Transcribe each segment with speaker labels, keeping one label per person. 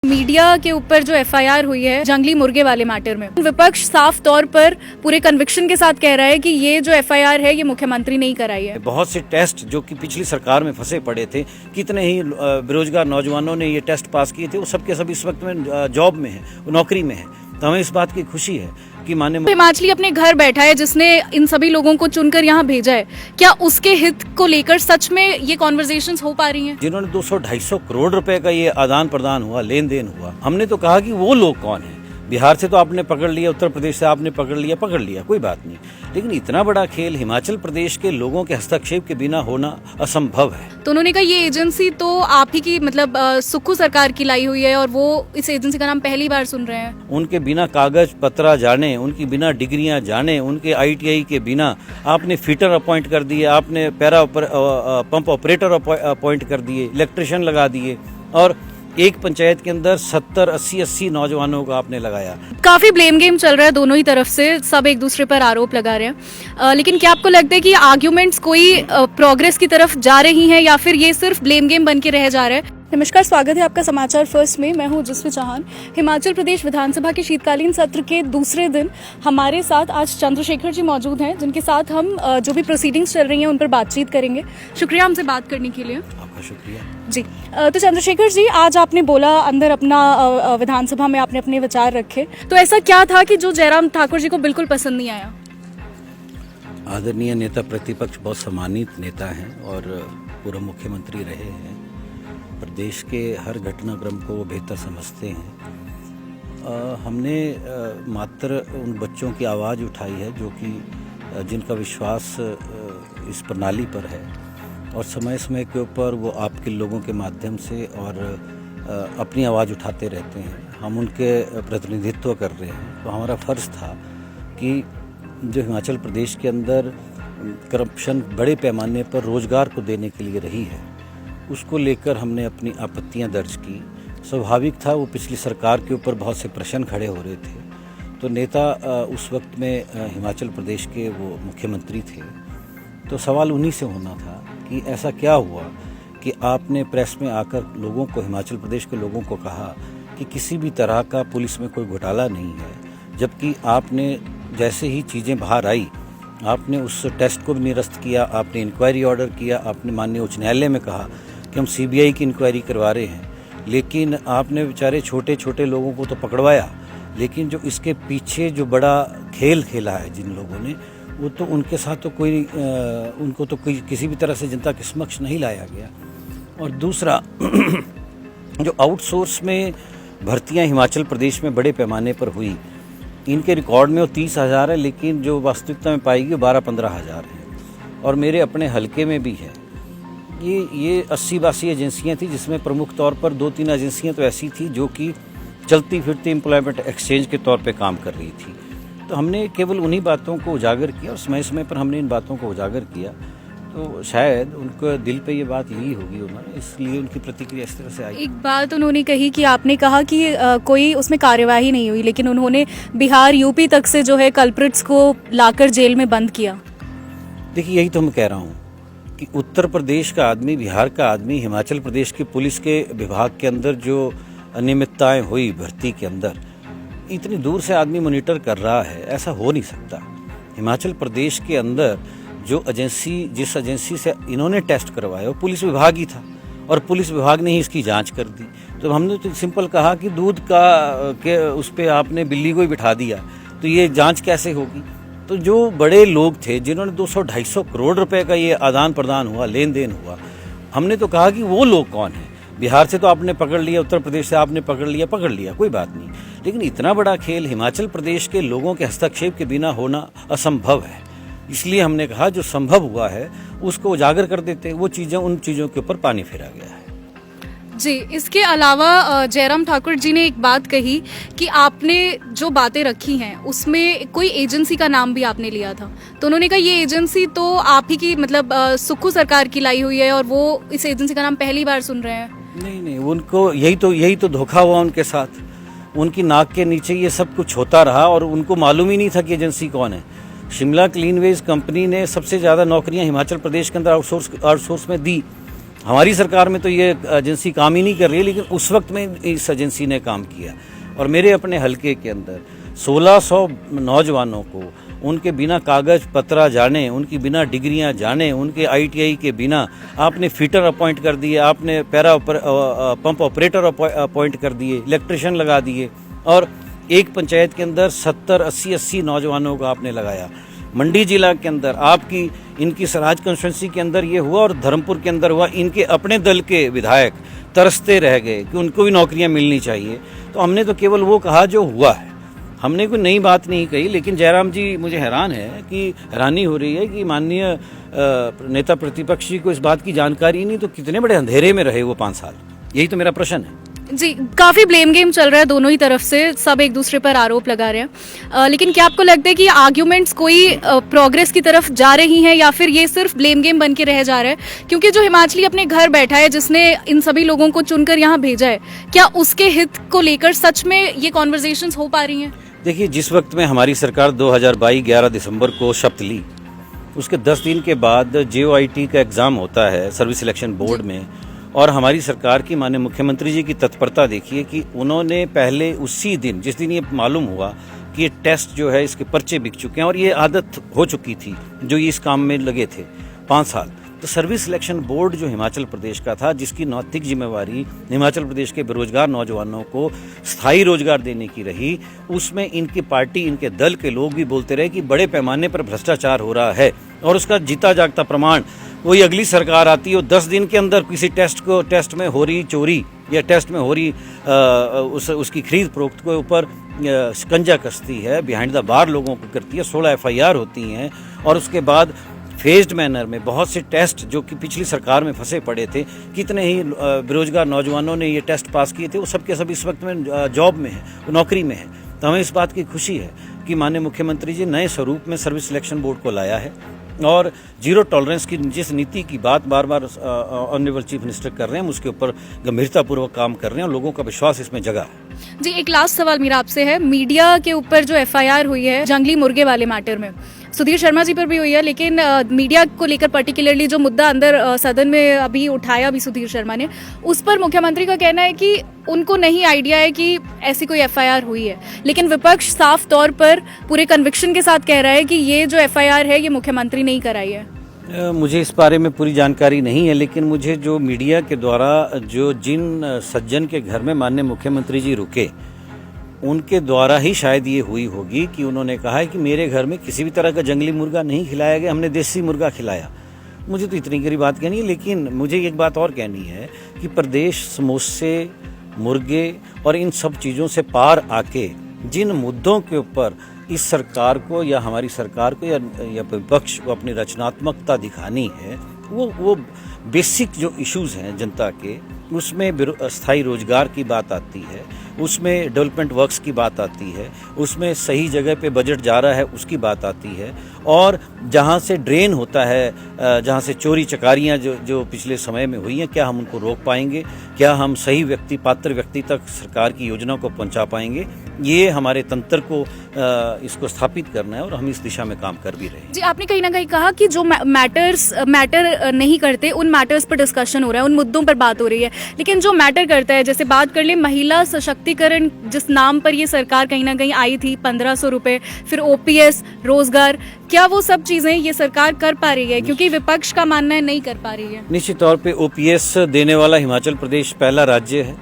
Speaker 1: Media के ऊपर जो एफआईआर हुई है जंगली मुर्गे वाले मैटर में, विपक्ष साफ तौर पर पूरे कन्विक्शन के साथ कह रहा है कि ये जो एफआईआर है ये मुख्यमंत्री ने ही कराई है।
Speaker 2: बहुत से टेस्ट जो कि पिछली सरकार में फंसे पड़े थे, कितने ही बेरोजगार नौजवानों ने ये टेस्ट पास किए थे, वो सबके सब इस वक्त में जॉब में है, नौकरी में है। तो हमें इस बात की खुशी है कि माननीय
Speaker 1: हिमाचली अपने घर बैठा है जिसने इन सभी लोगों को चुनकर यहाँ भेजा है, क्या उसके हित को लेकर सच में ये कॉन्वर्सेशंस हो पा रही हैं?
Speaker 2: जिन्होंने 200-250 करोड़ रुपए का ये आदान प्रदान हुआ, लेन देन हुआ, हमने तो कहा कि वो लोग कौन है। बिहार से तो आपने पकड़ लिया, उत्तर प्रदेश से आपने पकड़ लिया, कोई बात नहीं, लेकिन इतना बड़ा खेल हिमाचल प्रदेश के लोगों के हस्तक्षेप के बिना होना असंभव है।
Speaker 1: तो उन्होंने कहा ये एजेंसी तो आप ही की मतलब सुक्खू सरकार की लाई हुई है और वो इस एजेंसी का नाम पहली बार सुन रहे हैं।
Speaker 2: उनके बिना कागज पत्रा जाने, उनकी बिना डिग्रियां जाने, उनके ITI के बिना आपने फिटर अपॉइंट कर दिए, आपने पंप ऑपरेटर अपॉइंट कर दिए, इलेक्ट्रिशियन लगा दिए और एक पंचायत के अंदर 70-80 नौजवानों को आपने लगाया।
Speaker 1: काफी ब्लेम गेम चल रहा है दोनों ही तरफ से, सब एक दूसरे पर आरोप लगा रहे हैं, लेकिन क्या आपको लगता है कि आर्ग्यूमेंट्स कोई प्रोग्रेस की तरफ जा रही हैं या फिर ये सिर्फ ब्लेम गेम बन के रह जा रहा है? नमस्कार, स्वागत है आपका समाचार फर्स्ट में। मैं हूं जसवी चौहान। हिमाचल प्रदेश विधानसभा के शीतकालीन सत्र के दूसरे दिन हमारे साथ आज चंद्रशेखर जी मौजूद हैं, जिनके साथ हम जो भी प्रोसीडिंग्स चल रही हैं उन पर बातचीत करेंगे। शुक्रिया हमसे बात करने के लिए।
Speaker 2: आपका शुक्रिया
Speaker 1: जी। तो चंद्रशेखर जी, आज आपने बोला अंदर अपना विधानसभा में आपने अपने विचार रखे, तो ऐसा क्या था कि जो जयराम ठाकुर जी को बिल्कुल पसंद नहीं आया?
Speaker 2: आदरणीय नेता प्रतिपक्ष बहुत सम्मानित नेता हैं और पूर्व मुख्यमंत्री रहे हैं, प्रदेश के हर घटनाक्रम को वो बेहतर समझते हैं। हमने मात्र उन बच्चों की आवाज़ उठाई है जो कि जिनका विश्वास इस प्रणाली पर है और समय समय के ऊपर वो आपके लोगों के माध्यम से और अपनी आवाज़ उठाते रहते हैं। हम उनके प्रतिनिधित्व कर रहे हैं, तो हमारा फ़र्ज़ था कि जो हिमाचल प्रदेश के अंदर करप्शन बड़े पैमाने पर रोज़गार को देने के लिए रही है, उसको लेकर हमने अपनी आपत्तियां दर्ज की। स्वाभाविक था, वो पिछली सरकार के ऊपर बहुत से प्रश्न खड़े हो रहे थे, तो नेता उस वक्त में हिमाचल प्रदेश के वो मुख्यमंत्री थे, तो सवाल उन्हीं से होना था कि ऐसा क्या हुआ कि आपने प्रेस में आकर लोगों को, हिमाचल प्रदेश के लोगों को कहा कि किसी भी तरह का पुलिस में कोई घोटाला नहीं है, जबकि आपने जैसे ही चीज़ें बाहर आई आपने उस टेस्ट को भी निरस्त किया, आपने इंक्वायरी ऑर्डर किया, आपने माननीय उच्च न्यायालय में कहा कि हम CBI की इंक्वायरी करवा रहे हैं, लेकिन आपने बेचारे छोटे छोटे लोगों को तो पकड़वाया, लेकिन जो इसके पीछे जो बड़ा खेल खेला है जिन लोगों ने, वो तो उनके साथ तो उनको तो किसी भी तरह से जनता के समक्ष नहीं लाया गया। और दूसरा जो आउटसोर्स में भर्तियां हिमाचल प्रदेश में बड़े पैमाने पर हुई, इनके रिकॉर्ड में वो 30,000 है, लेकिन जो वास्तविकता में पाएगी 12-15 हज़ार है। और मेरे अपने हलके में भी है। ये 80-82 एजेंसियां थी, जिसमें प्रमुख तौर पर 2-3 एजेंसियां तो ऐसी थी जो कि चलती फिरती एम्प्लॉयमेंट एक्सचेंज के तौर पे काम कर रही थी। तो हमने केवल उन्हीं बातों को उजागर किया और समय समय पर हमने इन बातों को उजागर किया, तो शायद उनको दिल पे ये बात ली होगी उन्होंने, इसलिए उनकी प्रतिक्रिया इस तरह से आई।
Speaker 1: एक बात उन्होंने कही कि आपने कहा कि कोई उसमें कार्यवाही नहीं हुई, लेकिन उन्होंने बिहार यूपी तक से जो है कल्प्रिट्स को लाकर जेल में बंद किया।
Speaker 2: देखिए, यही तो मैं कह रहा हूँ कि उत्तर प्रदेश का आदमी, बिहार का आदमी, हिमाचल प्रदेश की पुलिस के विभाग के अंदर जो अनियमितताएं हुई भर्ती के अंदर, इतनी दूर से आदमी मॉनिटर कर रहा है, ऐसा हो नहीं सकता। हिमाचल प्रदेश के अंदर जिस एजेंसी से इन्होंने टेस्ट करवाया वो पुलिस विभाग ही था और पुलिस विभाग ने ही इसकी जांच कर दी। तो हमने तो सिंपल कहा कि दूध के उस पर आपने बिल्ली को ही बिठा दिया, तो ये जांच कैसे होगी? तो जो बड़े लोग थे जिन्होंने 200-250 करोड़ रुपए का ये आदान प्रदान हुआ, लेन देन हुआ, हमने तो कहा कि वो लोग कौन है। बिहार से तो आपने पकड़ लिया, उत्तर प्रदेश से आपने पकड़ लिया, कोई बात नहीं, लेकिन इतना बड़ा खेल हिमाचल प्रदेश के लोगों के हस्तक्षेप के बिना होना असंभव है। इसलिए हमने कहा जो संभव हुआ है उसको उजागर कर देते हैं। वो चीज़ें, उन चीज़ों के ऊपर पानी फेरा गया है।
Speaker 1: जी, इसके अलावा जयराम ठाकुर जी ने एक बात कही कि आपने जो बातें रखी हैं उसमें कोई एजेंसी का नाम भी आपने लिया था, तो उन्होंने कहा ये एजेंसी तो आप ही की मतलब सुक्खू सरकार की लाई हुई है और वो इस एजेंसी का नाम पहली बार सुन रहे हैं।
Speaker 2: नहीं, उनको यही तो धोखा हुआ उनके साथ। उनकी नाक के नीचे ये सब कुछ होता रहा और उनको मालूम ही नहीं था कि एजेंसी कौन है। शिमला क्लीनवेज कंपनी ने सबसे ज़्यादा नौकरियां हिमाचल प्रदेश के अंदर आउटसोर्स में दी हमारी सरकार में तो ये एजेंसी काम ही नहीं कर रही है, लेकिन उस वक्त में इस एजेंसी ने काम किया। और मेरे अपने हलके के अंदर 1600 नौजवानों को उनके बिना कागज पत्रा जाने, उनकी बिना डिग्रियां जाने, उनके ITI के बिना आपने फिटर अपॉइंट कर दिए, आपने पंप ऑपरेटर अपॉइंट कर दिए, इलेक्ट्रिशियन लगा दिए, और एक पंचायत के अंदर 70, 80 नौजवानों को आपने लगाया। मंडी जिला के अंदर आपकी इनकी सराज कंस्टिट्यूंसी के अंदर ये हुआ, और धर्मपुर के अंदर हुआ। इनके अपने दल के विधायक तरसते रह गए कि उनको भी नौकरियां मिलनी चाहिए। तो हमने तो केवल वो कहा जो हुआ है, हमने कोई नई बात नहीं कही। लेकिन जयराम जी, मुझे हैरानी हो रही है कि माननीय नेता प्रतिपक्ष जी को इस बात की जानकारी नहीं, तो कितने बड़े अंधेरे में रहे वो 5 साल, यही तो मेरा प्रश्न है।
Speaker 1: जी, काफी ब्लेम गेम चल रहा है दोनों ही तरफ से, सब एक दूसरे पर आरोप लगा रहे हैं। लेकिन क्या आपको लगता है कि आर्ग्यूमेंट्स कोई प्रोग्रेस की तरफ जा रही हैं, या फिर ये सिर्फ ब्लेम गेम बन के रह जा रहा है? क्योंकि जो हिमाचली अपने घर बैठा है, जिसने इन सभी लोगों को चुनकर यहाँ भेजा है, क्या उसके हित को लेकर सच में ये कॉन्वर्जेशंस हो पा रही हैं?
Speaker 2: देखिए, जिस वक्त में हमारी सरकार 2022 11 दिसंबर को शपथ ली, उसके 10 दिन के बाद JOIT का एग्ज़ाम होता है सर्विस सिलेक्शन बोर्ड में। और हमारी सरकार की माननीय मुख्यमंत्री जी की तत्परता देखिए कि उन्होंने पहले उसी दिन, जिस दिन ये मालूम हुआ कि ये टेस्ट जो है इसके पर्चे बिक चुके हैं, और ये आदत हो चुकी थी जो ये इस काम में लगे थे 5 साल, तो सर्विस सिलेक्शन बोर्ड जो हिमाचल प्रदेश का था, जिसकी नैतिक जिम्मेवारी हिमाचल प्रदेश के बेरोजगार नौजवानों को स्थायी रोजगार देने की रही, उसमें इनकी पार्टी, इनके दल के लोग भी बोलते रहे कि बड़े पैमाने पर भ्रष्टाचार हो रहा है। और उसका जीता जागता प्रमाण वही अगली सरकार आती है और 10 दिन के अंदर किसी टेस्ट में हो रही चोरी या टेस्ट में हो रही उसकी खरीद फरोख्त के ऊपर शिकंजा कसती है, बिहाइंड द बार लोगों को करती है, 16 FIR होती हैं। और उसके बाद फेज्ड मैनर में बहुत से टेस्ट जो कि पिछली सरकार में फंसे पड़े थे, कितने ही बेरोजगार नौजवानों ने ये टेस्ट पास किए थे, वो सब के सब इस वक्त में जॉब में है, नौकरी में है। तो हमें इस बात की खुशी है कि माननीय मुख्यमंत्री जी नए स्वरूप में सर्विस सिलेक्शन बोर्ड को लाया है, और जीरो टॉलरेंस की जिस नीति की बात बार बार ऑनरेबल चीफ मिनिस्टर कर रहे हैं, हम उसके ऊपर गंभीरतापूर्वक काम कर रहे हैं और लोगों का विश्वास इसमें जगा है।
Speaker 1: जी, एक लास्ट सवाल मेरा आपसे है। मीडिया के ऊपर जो FIR हुई है जंगली मुर्गे वाले मैटर में, सुधीर शर्मा जी पर भी हुई है, लेकिन मीडिया को लेकर पर्टिकुलरली जो मुद्दा अंदर सदन में अभी उठाया भी सुधीर शर्मा ने, उस पर मुख्यमंत्री का कहना है कि उनको नहीं आइडिया है कि ऐसी कोई FIR हुई है। लेकिन विपक्ष साफ तौर पर पूरे कन्विक्शन के साथ कह रहा है कि ये जो FIR है ये मुख्यमंत्री ने ही कराई है।
Speaker 2: मुझे इस बारे में पूरी जानकारी नहीं है, लेकिन मुझे जो मीडिया के द्वारा जिन सज्जन के घर में माननीय मुख्यमंत्री जी रुके, उनके द्वारा ही शायद ये हुई होगी कि उन्होंने कहा है कि मेरे घर में किसी भी तरह का जंगली मुर्गा नहीं खिलाया गया, हमने देसी मुर्गा खिलाया। मुझे तो इतनी गरी बात कहनी है, लेकिन मुझे एक बात और कहनी है कि प्रदेश समोसे, मुर्गे और इन सब चीज़ों से पार आके जिन मुद्दों के ऊपर इस सरकार को या हमारी सरकार को या विपक्ष को अपनी रचनात्मकता दिखानी है, वो बेसिक जो इश्यूज हैं जनता के, उसमें स्थायी रोजगार की बात आती है, उसमें डेवलपमेंट वर्क्स की बात आती है, उसमें सही जगह पे बजट जा रहा है उसकी बात आती है, और जहाँ से ड्रेन होता है, जहाँ से चोरी चकारियाँ जो पिछले समय में हुई हैं, क्या हम उनको रोक पाएंगे, क्या हम सही पात्र व्यक्ति तक सरकार की योजना को पहुँचा पाएंगे, ये हमारे तंत्र को इसको स्थापित करना है और हम इस दिशा में काम कर भी रहे हैं।
Speaker 1: जी, आपने कहीं ना कहीं कहा कि जो मैटर नहीं करते उन मैटर्स पर डिस्कशन हो रहा है, उन मुद्दों पर बात हो रही है, लेकिन जो मैटर करता है, जैसे बात कर ले महिला सशक्तिकरण, जिस नाम पर ये सरकार कहीं ना कहीं आई थी, 1500 रुपए, फिर OPS, रोजगार, क्या वो सब चीजें ये सरकार कर पा रही है? क्योंकि विपक्ष का मानना है नहीं कर पा रही है।
Speaker 2: निश्चित तौर पे OPS देने वाला हिमाचल प्रदेश पहला राज्य है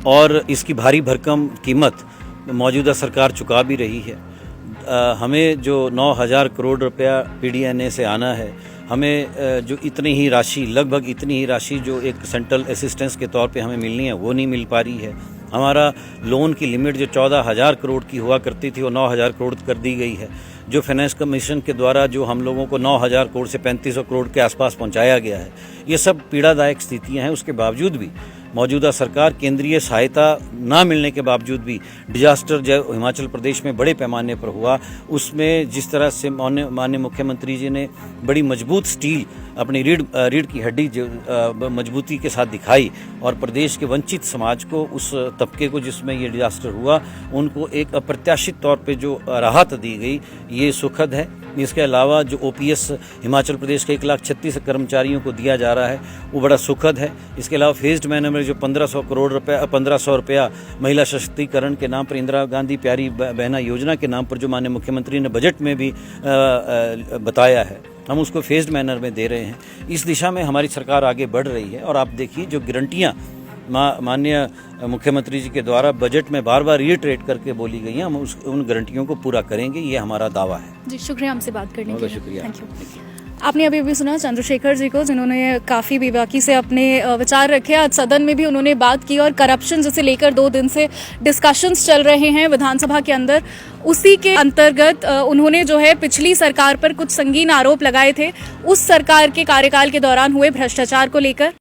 Speaker 2: और इसकी भारी भरकम कीमत मौजूदा सरकार चुका भी रही है। हमें जो 9,000 करोड़ रुपया PDNA से आना है, हमें जो इतनी ही राशि, लगभग इतनी ही राशि जो एक सेंट्रल असिस्टेंस के तौर पे हमें मिलनी है, वो नहीं मिल पा रही है। हमारा लोन की लिमिट जो 14,000 करोड़ की हुआ करती थी, वो 9,000 करोड़ कर दी गई है। जो फाइनेंस कमीशन के द्वारा जो हम लोगों को 9,000 करोड़ से 3,500 करोड़ के आसपास पहुंचाया गया है, ये सब पीड़ादायक स्थितियां हैं। उसके बावजूद भी मौजूदा सरकार केंद्रीय सहायता ना मिलने के बावजूद भी डिजास्टर जो हिमाचल प्रदेश में बड़े पैमाने पर हुआ, उसमें जिस तरह से माननीय मुख्यमंत्री जी ने बड़ी मजबूत स्टील अपनी रीढ़ की हड्डी जो मजबूती के साथ दिखाई और प्रदेश के वंचित समाज को, उस तबके को जिसमें ये डिजास्टर हुआ, उनको एक अप्रत्याशित तौर पे जो राहत दी गई, ये सुखद है। इसके अलावा जो ओपीएस हिमाचल प्रदेश के 1,36,000 कर्मचारियों को दिया जा रहा है, वो बड़ा सुखद है। इसके अलावा फेज्ड मैनर में जो 1,500 रुपया महिला सशक्तिकरण के नाम पर, इंदिरा गांधी प्यारी बहना योजना के नाम पर जो माननीय मुख्यमंत्री ने बजट में भी बताया है, हम उसको फेज्ड मैनर में दे रहे हैं। इस दिशा में हमारी सरकार आगे बढ़ रही है। और आप देखिए जो गारंटियाँ माननीय मुख्यमंत्री जी के द्वारा बजट में बार बार रिट्रेट करके बोली गई हैं, हम उन गारंटियों को पूरा करेंगे, ये हमारा दावा है।
Speaker 1: जी शुक्रिया हमसे बात करने के लिए।
Speaker 2: शुक्रिया।
Speaker 1: Thank you. आपने अभी भी सुना चंद्रशेखर जी को, जिन्होंने काफ़ी बेबाकी से अपने विचार रखे। आज सदन में भी उन्होंने बात की और करप्शन जिसे लेकर 2 दिन से डिस्कशंस चल रहे हैं विधानसभा के अंदर, उसी के अंतर्गत उन्होंने जो है पिछली सरकार पर कुछ संगीन आरोप लगाए थे, उस सरकार के कार्यकाल के दौरान हुए भ्रष्टाचार को लेकर।